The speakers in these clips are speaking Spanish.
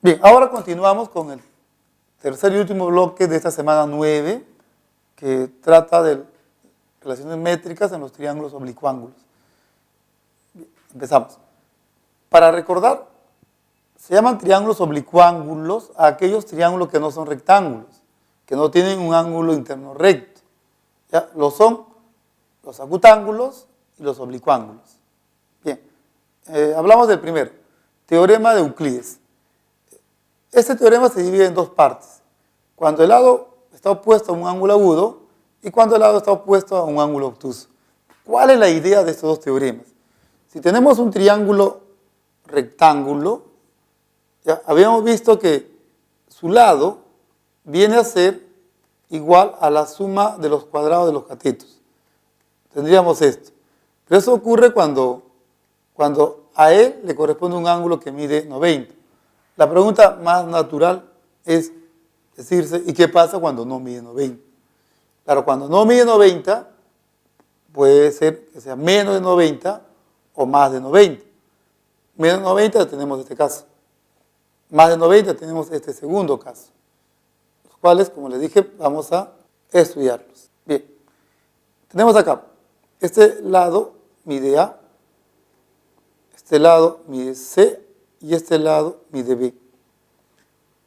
Bien, ahora continuamos con el tercer y último bloque de esta semana 9, que trata de relaciones métricas en los triángulos oblicuángulos. Bien, empezamos. Para recordar, se llaman triángulos oblicuángulos a aquellos triángulos que no son rectángulos, que no tienen un ángulo interno recto. ¿Ya? Lo son los acutángulos y los oblicuángulos. Bien, hablamos del primero, teorema de Euclides. Este teorema se divide en dos partes, cuando el lado está opuesto a un ángulo agudo y cuando el lado está opuesto a un ángulo obtuso. ¿Cuál es la idea de estos dos teoremas? Si tenemos un triángulo rectángulo, ya habíamos visto que su lado viene a ser igual a la suma de los cuadrados de los catetos. Tendríamos esto. Pero eso ocurre cuando a él le corresponde un ángulo que mide 90. La pregunta más natural es decirse, ¿y qué pasa cuando no mide 90? Claro, cuando no mide 90, puede ser que sea menos de 90 o más de 90. Menos de 90 tenemos este caso. Más de 90 tenemos este segundo caso. Los cuales, como les dije, vamos a estudiarlos. Bien, tenemos acá, este lado mide A, este lado mide C, y este lado mide B.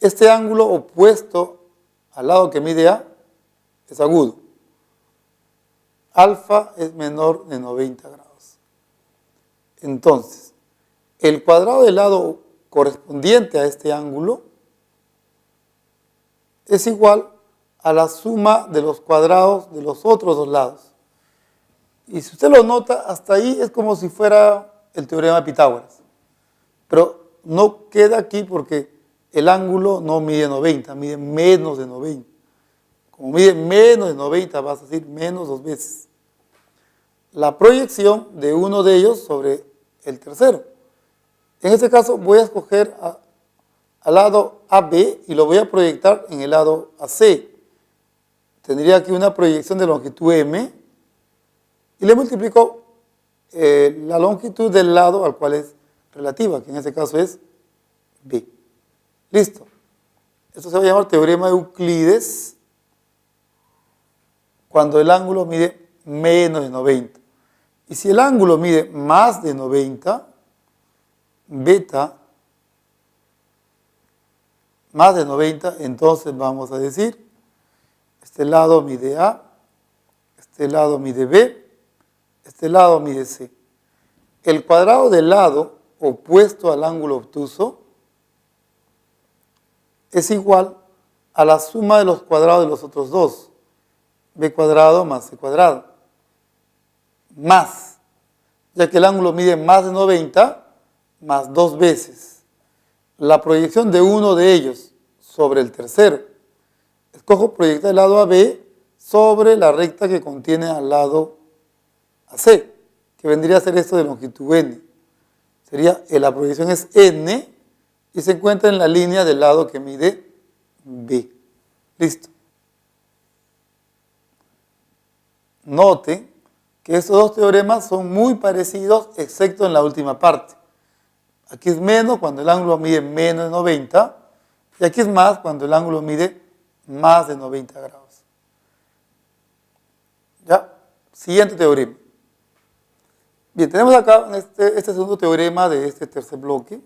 Este ángulo opuesto al lado que mide A es agudo. Alfa es menor de 90 grados. Entonces, el cuadrado del lado correspondiente a este ángulo es igual a la suma de los cuadrados de los otros dos lados. Y si usted lo nota, hasta ahí es como si fuera el teorema de Pitágoras. Pero no queda aquí porque el ángulo no mide 90, mide menos de 90. Como mide menos de 90, vas a decir menos 2 veces. La proyección de uno de ellos sobre el tercero. En este caso voy a escoger al lado AB y lo voy a proyectar en el lado AC. Tendría aquí una proyección de longitud M y le multiplico la longitud del lado al cual es relativa, que en este caso es B. Listo. Esto se va a llamar teorema de Euclides cuando el ángulo mide menos de 90. Y si el ángulo mide más de 90, beta más de 90, entonces vamos a decir, este lado mide A, este lado mide B, este lado mide C. El cuadrado del lado opuesto al ángulo obtuso es igual a la suma de los cuadrados de los otros dos, b cuadrado más c cuadrado, más, ya que el ángulo mide más de 90, más 2 veces. La proyección de uno de ellos sobre el tercero. Escojo proyectar el lado AB sobre la recta que contiene al lado AC, que vendría a ser esto de longitud N. Sería, la proyección es N y se encuentra en la línea del lado que mide B. Listo. Noten que estos dos teoremas son muy parecidos, excepto en la última parte. Aquí es menos cuando el ángulo mide menos de 90 y aquí es más cuando el ángulo mide más de 90 grados. ¿Ya? Siguiente teorema. Bien, tenemos acá este segundo teorema de este tercer bloque.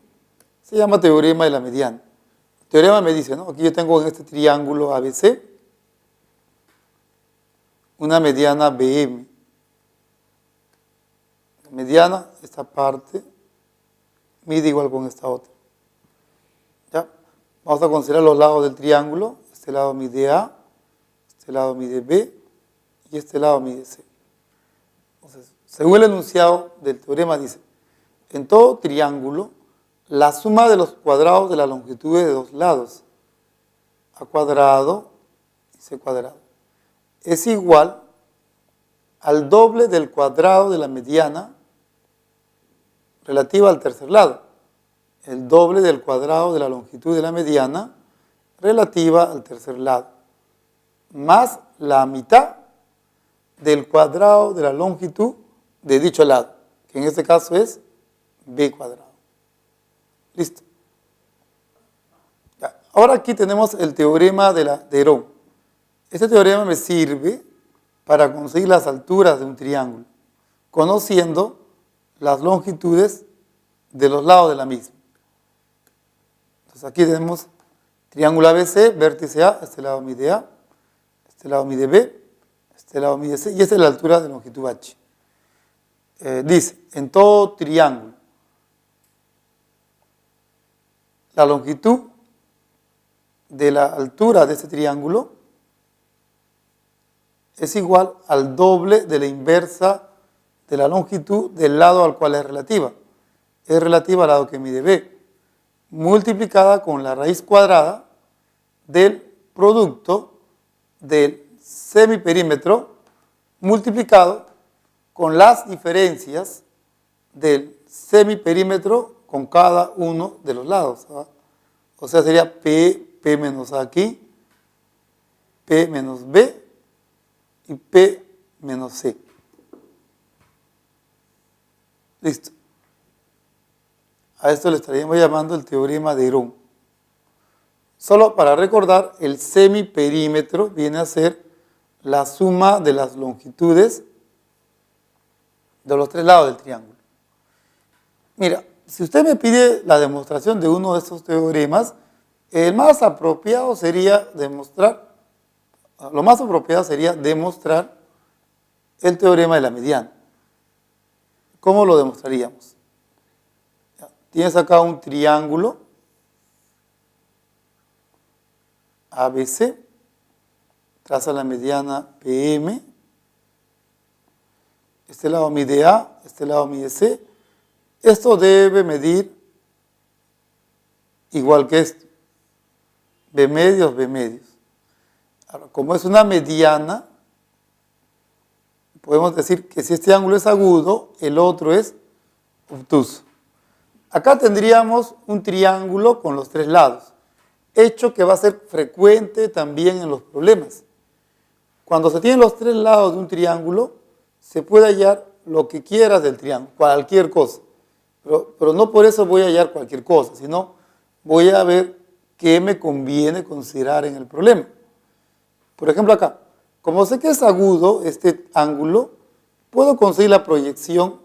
Se llama teorema de la mediana. El teorema me dice, ¿no? Aquí yo tengo en este triángulo ABC una mediana BM. La mediana, esta parte, mide igual con esta otra. ¿Ya? Vamos a considerar los lados del triángulo. Este lado mide A, este lado mide B y este lado mide C. Entonces, según el enunciado del teorema dice, en todo triángulo, la suma de los cuadrados de la longitud de dos lados, A cuadrado y C cuadrado, es igual al doble del cuadrado de la mediana relativa al tercer lado, el doble del cuadrado de la longitud de la mediana relativa al tercer lado, más la mitad del cuadrado de la longitud de dicho lado, que en este caso es B cuadrado. Listo. Ahora aquí tenemos el teorema de Herón. Este teorema me sirve para conseguir las alturas de un triángulo, conociendo las longitudes de los lados de la misma. Entonces aquí tenemos triángulo ABC, vértice A, este lado mide A, este lado mide B, este lado mide C, y esta es la altura de longitud H. Dice, en todo triángulo, la longitud de la altura de este triángulo es igual al doble de la inversa de la longitud del lado al cual es relativa. Es relativa al lado que mide B, multiplicada con la raíz cuadrada del producto del semiperímetro multiplicado con las diferencias del semiperímetro con cada uno de los lados. O sea, sería P menos A aquí, P menos B y P menos C. Listo. A esto le estaríamos llamando el teorema de Herón. Solo para recordar, el semiperímetro viene a ser la suma de las longitudes de los tres lados del triángulo. Mira, si usted me pide la demostración de uno de estos teoremas, el más apropiado sería demostrar, lo más apropiado sería demostrar el teorema de la mediana. ¿Cómo lo demostraríamos? Tienes acá un triángulo ABC, traza la mediana PM, este lado mide A, este lado mide C, esto debe medir igual que esto, B medios, B medios. Ahora, como es una mediana, podemos decir que si este ángulo es agudo, el otro es obtuso. Acá tendríamos un triángulo con los tres lados, hecho que va a ser frecuente también en los problemas. Cuando se tienen los tres lados de un triángulo, se puede hallar lo que quieras del triángulo, cualquier cosa. Pero no por eso voy a hallar cualquier cosa, sino voy a ver qué me conviene considerar en el problema. Por ejemplo acá, como sé que es agudo este ángulo, puedo conseguir la proyección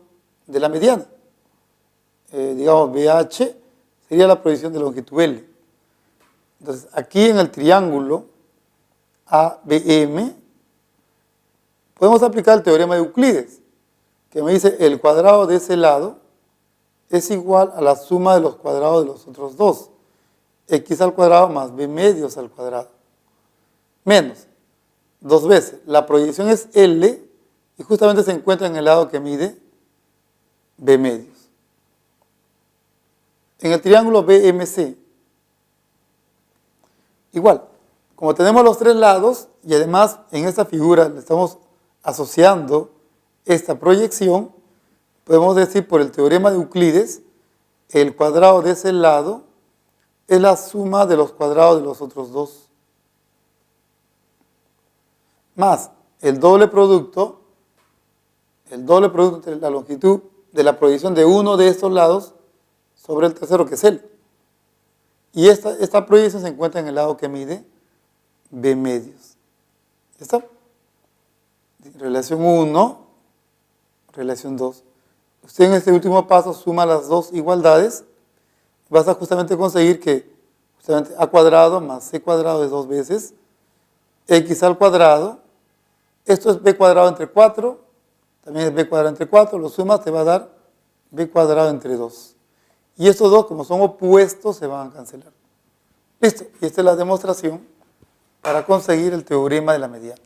de la mediana. Digamos, BH sería la proyección de longitud L. Entonces, aquí en el triángulo ABM, podemos aplicar el teorema de Euclides, que me dice el cuadrado de ese lado es igual a la suma de los cuadrados de los otros dos. X al cuadrado más B medios al cuadrado. Menos, dos veces. La proyección es L y justamente se encuentra en el lado que mide B medios. En el triángulo BMC, igual, como tenemos los tres lados y además en esta figura le estamos asociando esta proyección, podemos decir por el teorema de Euclides, el cuadrado de ese lado es la suma de los cuadrados de los otros dos, más el doble producto entre la longitud de la proyección de uno de estos lados sobre el tercero, que es L. Y esta proyección se encuentra en el lado que mide B medios. ¿Ya está? Relación 1, relación 2. Usted en este último paso suma las dos igualdades. Vas a justamente conseguir que justamente A cuadrado más C cuadrado es 2 veces X al cuadrado. Esto es B cuadrado entre 4. También es B cuadrado entre 4. Lo sumas, te va a dar B cuadrado entre 2. Y estos dos, como son opuestos, se van a cancelar. Listo. Y esta es la demostración para conseguir el teorema de la mediana.